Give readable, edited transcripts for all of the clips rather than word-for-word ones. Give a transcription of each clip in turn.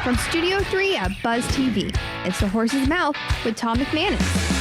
From Studio 3 at Buzz TV, it's The Horse's Mouth with Tom McManus.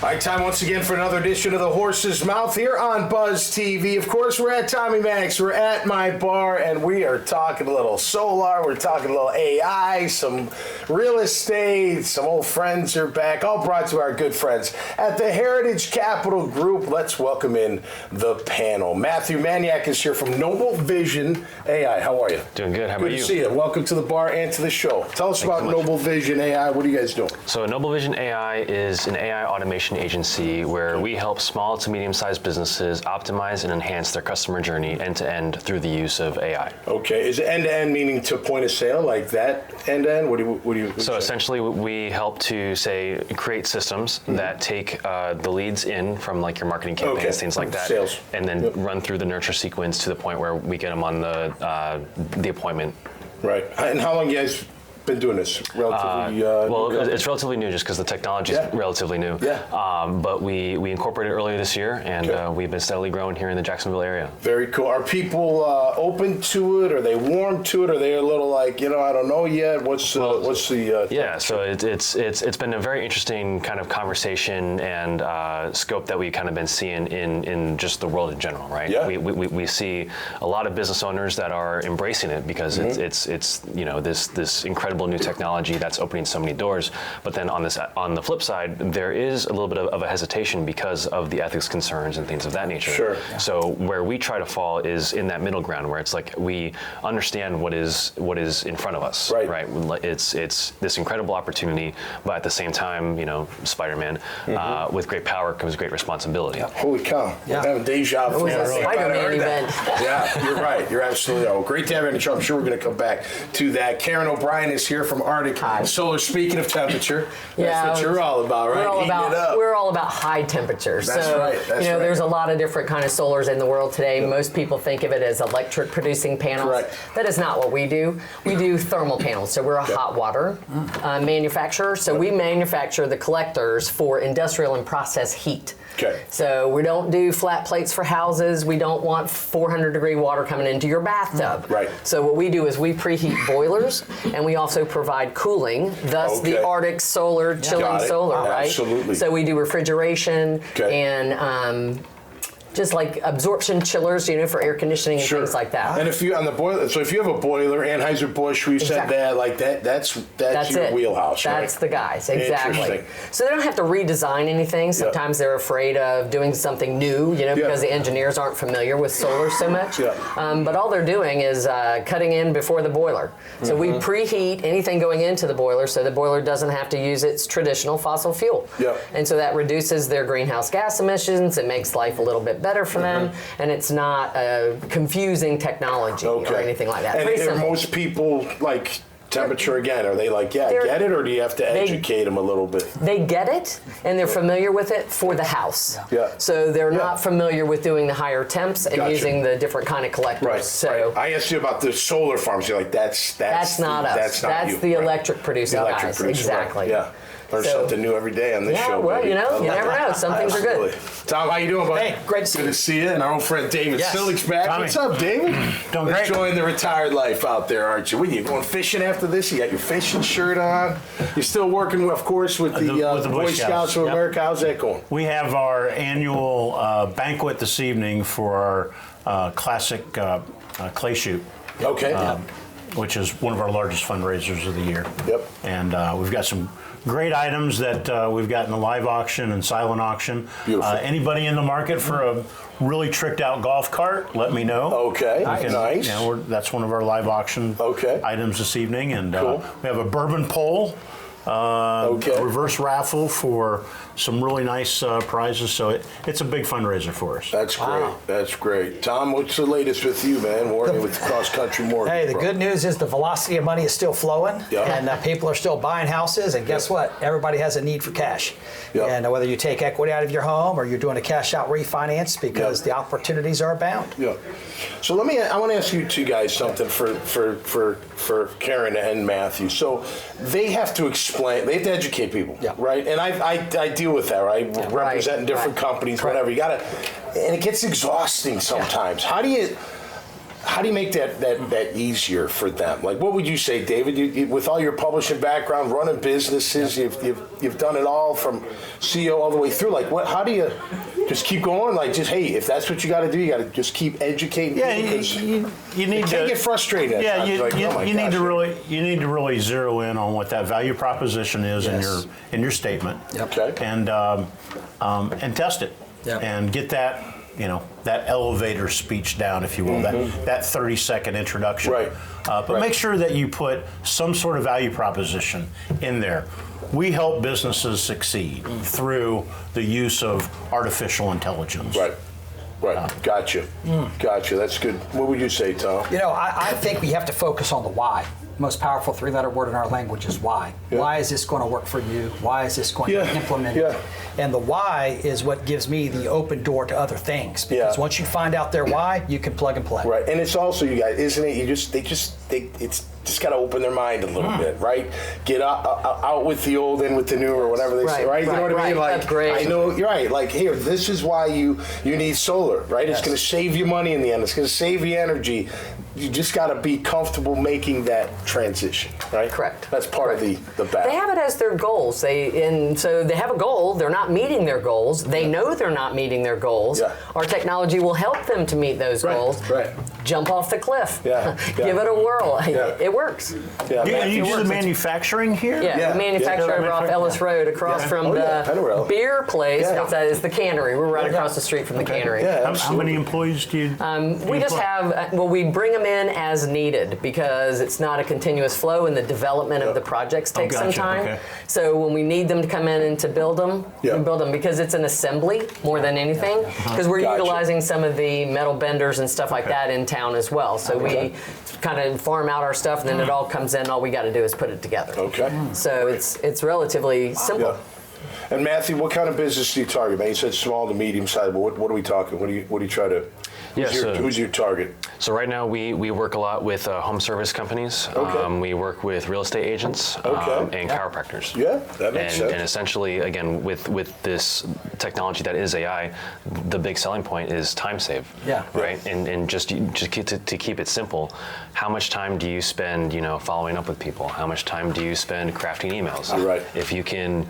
All right, time once again for another edition of The Horse's Mouth here on Buzz TV. Of course, we're at Tommy Mac's, we're at my bar, and we are talking a little solar, we're talking a little AI, some real estate, some old friends are back, all brought to our good friends at the Heritage Capital Group. Let's welcome in the panel. Matthew Manyak is here from Noble Vision AI. How are you? Doing good. How about you? Good to see you. Welcome to the bar and to the show. Tell us about Noble Vision AI. What are you guys doing? So Noble Vision AI is an AI automation agency where we help small to medium-sized businesses optimize and enhance their customer journey end-to-end through the use of AI. Okay, is it end-to-end meaning to point of sale, like that end-to-end? What do you So essentially we help to, say, create systems that take the leads in from like your marketing campaigns, things like that, sales, and then run through the nurture sequence to the point where we get them on the appointment. Right, and how long you guys been doing this? Relatively it's relatively new just because the technology is relatively new. But we incorporated earlier this year, and we've been steadily growing here in the Jacksonville area. Very cool. Are people open to it? Are they warm to it? Are they a little like, I don't know yet? What's the yeah, so it's been a very interesting kind of conversation and scope that we've kind of been seeing in just the world in general, right? Yeah. We see a lot of business owners that are embracing it because it's this incredible new technology that's opening so many doors. But then on the flip side, there is a little bit of a hesitation because of the ethics concerns and things of that nature. Sure. Yeah. So where we try to fall is in that middle ground where it's like we understand what is in front of us. Right. It's this incredible opportunity, but at the same time, Spider-Man, with great power comes great responsibility. Yeah. Holy cow. Yeah. We're having deja vu. It was a Spider-Man event. Yeah, you're right. You're absolutely right. Well, great to have you on the show. I'm sure we're going to come back to that. Karen O'Brien is here from Arctic Solar. Speaking of temperature, that's what you're all about, right? We're all about high temperatures. That's right. There's a lot of different kind of solars in the world today. Yep. Most people think of it as electric producing panels. Correct. That is not what we do. We do thermal panels. So we're a hot water manufacturer. So we manufacture the collectors for industrial and process heat. Okay. So we don't do flat plates for houses. We don't want 400-degree water coming into your bathtub. Right. So what we do is we preheat boilers, and we also provide cooling, thus the Arctic solar, chilling solar, right? Absolutely. So we do refrigeration and just like absorption chillers, for air conditioning and things like that. And if you have a boiler, Anheuser-Busch, we said that, like that's your it. wheelhouse, right? That's the guys, exactly. Interesting. So they don't have to redesign anything. Sometimes they're afraid of doing something new, because the engineers aren't familiar with solar so much. But all they're doing is cutting in before the boiler. So we preheat anything going into the boiler so the boiler doesn't have to use its traditional fossil fuel. And so that reduces their greenhouse gas emissions. It makes life a little bit better for them, and it's not a confusing technology or anything like that. And most people like temperature again? Are they like, get it, or do you have to educate them a little bit? They get it, and they're familiar with it for the house. So they're not familiar with doing the higher temps and using the different kind of collectors. Right. So I asked you about the solar farms. You're like, that's not us. That's the electric producing guys. Exactly. Yeah. Learn something new every day on this show. Well, you never know. Some things are good. Tom, how you doing, buddy? Hey, great to see you. Good to see you. And our old friend David Sillick's back. Tommy. What's up, David? Doing great. Enjoying the retired life out there, aren't you? What, you going fishing after this? You got your fishing shirt on. You're still working, of course, with the Boy Scouts of America. How's that going? We have our annual banquet this evening for our classic clay shoot. Okay. Which is one of our largest fundraisers of the year. Yep. And we've got some great items that we've got in the live auction and silent auction. Beautiful. Anybody in the market for a really tricked out golf cart, let me know. Okay, nice. That's one of our live auction items this evening. And we have a bourbon pole, a reverse raffle for some really nice prizes. So it's a big fundraiser for us. That's great. That's great. Tom, what's the latest with you, man? Working with Cross Country Mortgage. Hey, the good news is the velocity of money is still flowing, and people are still buying houses. And guess what? Everybody has a need for cash. And whether you take equity out of your home or you're doing a cash out refinance, because the opportunities are abound. So I want to ask you two guys something for Karen and Matthew. So they have to explain, they have to educate people, right? And I deal with that, right? Representing different companies, whatever. You gotta, and it gets exhausting sometimes. How do you? how do you make that easier for them? Like, what would you say, David? You, with all your publishing background, running businesses, you've done it all from CEO all the way through. Like, how do you just keep going? Like, just, hey, if that's what you got to do, you got to just keep educating. Yeah, people, you need to get frustrated. Yeah, you need to really really zero in on what that value proposition is in your statement. Yep. Okay. And test it. Yep. And get that, that elevator speech down, if you will, that 30-second introduction. Right. But make sure that you put some sort of value proposition in there. We help businesses succeed through the use of artificial intelligence. Right. Gotcha. Gotcha. That's good. What would you say, Tom? I think we have to focus on the why. Most powerful three-letter word in our language is why. Yeah. Why is this going to work for you? Why is this going to implement it? And the why is what gives me the open door to other things. Because once you find out their why, you can plug and play. Right. And it's also, you guys, isn't it? It's just got to open their mind a little bit, right? Get out with the old, in with the new, or whatever they say, right? You know what I mean? Like, upgrade. I know you're right. Like, here, this is why you need solar, right? Yes. It's going to save you money in the end. It's going to save you energy. You just got to be comfortable making that transition, right? Correct. That's part of the battle. They have it as their goals. So they have a goal. They're not meeting their goals. They know they're not meeting their goals. Yeah. Our technology will help them to meet those goals. Right. Jump off the cliff. Yeah. Give it a whirl. Yeah. It works. Yeah. You do the manufacturing here? Yeah, the manufacturer over off Ellis Road, across from the beer place. It's the cannery. We're right across the street from the cannery. Yeah, how many employees do you we just have, we bring them in as needed because it's not a continuous flow and the development of the projects takes some time. Okay. So when we need them to come in and to build them, we build them because it's an assembly more than anything. Because we're utilizing some of the metal benders and stuff like that in town as well. So we kind of farm out our stuff and then it all comes in. All we got to do is put it together. Okay. So it's relatively simple. Yeah. And Matthew, what kind of business do you target, man? You said small to medium size, but what are we talking? What do you try to? Who's your target? So right now we work a lot with home service companies. Okay. We work with real estate agents and chiropractors. Yeah, that makes sense. And essentially, again, with this technology that is AI, the big selling point is time save. Yeah. Right. And just to keep it simple, how much time do you spend, following up with people? How much time do you spend crafting emails? Right. If you can,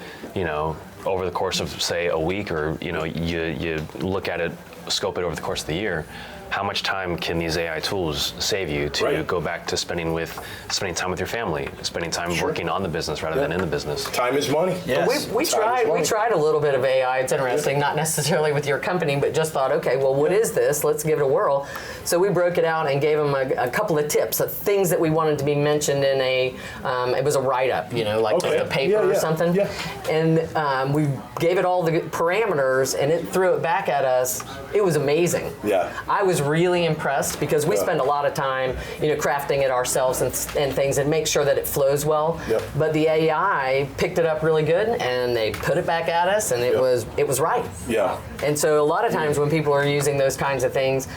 over the course of say a week, or you look at it, scope it over the course of the year, how much time can these AI tools save you to go back to spending time with your family, spending time working on the business rather than in the business? Time is money. Yes. We tried a little bit of AI. It's interesting, not necessarily with your company, but just thought, okay, well, what is this? Let's give it a whirl. So we broke it out and gave them a couple of tips of things that we wanted to be mentioned in it was a write-up, like a paper or something. Yeah. And we gave it all the parameters and it threw it back at us. It was amazing. Yeah. I was really impressed because we spend a lot of time, crafting it ourselves and things and make sure that it flows well. Yep. But the AI picked it up really good and they put it back at us and it was right. Yeah. And so a lot of times when people are using those kinds of things,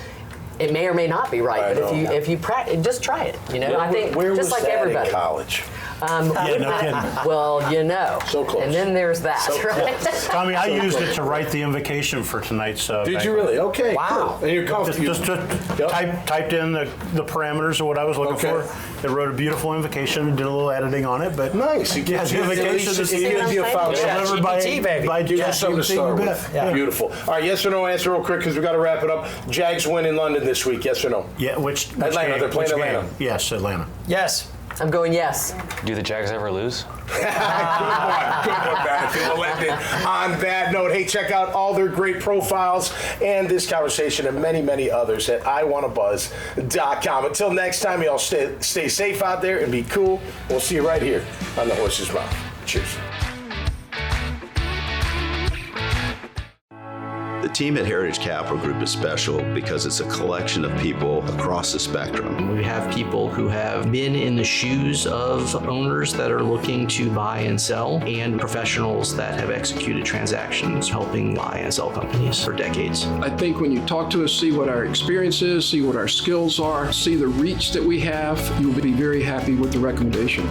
it may or may not be right. But if you practice, just try it. I think where just was like that everybody. in college? No kidding. Well, So close. And then there's that, right? Tommy, I used it to write the invocation for tonight's Did banquet. you really? Okay. Wow. Cool. And you're comfortable. Just typed in the parameters of what I was looking for. It wrote a beautiful invocation, did a little editing on it, but nice. It gives you a foundation. delivered by Gives you something to start with. Yeah. Beautiful. All right, yes or no answer real quick because we got to wrap it up. Jags win in London this week, yes or no? Yeah, which Atlanta, game? they're playing Which Atlanta. game? Yes, Atlanta. Yes. I'm going yes. Do the Jags ever lose? Good one, Matthew. We'll end it on that note. Hey, check out all their great profiles and this conversation and many, many others at iwannabuzz.com. Until next time, y'all stay safe out there and be cool. We'll see you right here on The Horse's Mouth. Cheers. The team at Heritage Capital Group is special because it's a collection of people across the spectrum. We have people who have been in the shoes of owners that are looking to buy and sell, and professionals that have executed transactions helping buy and sell companies for decades. I think when you talk to us, see what our experience is, see what our skills are, see the reach that we have, you'll be very happy with the recommendation.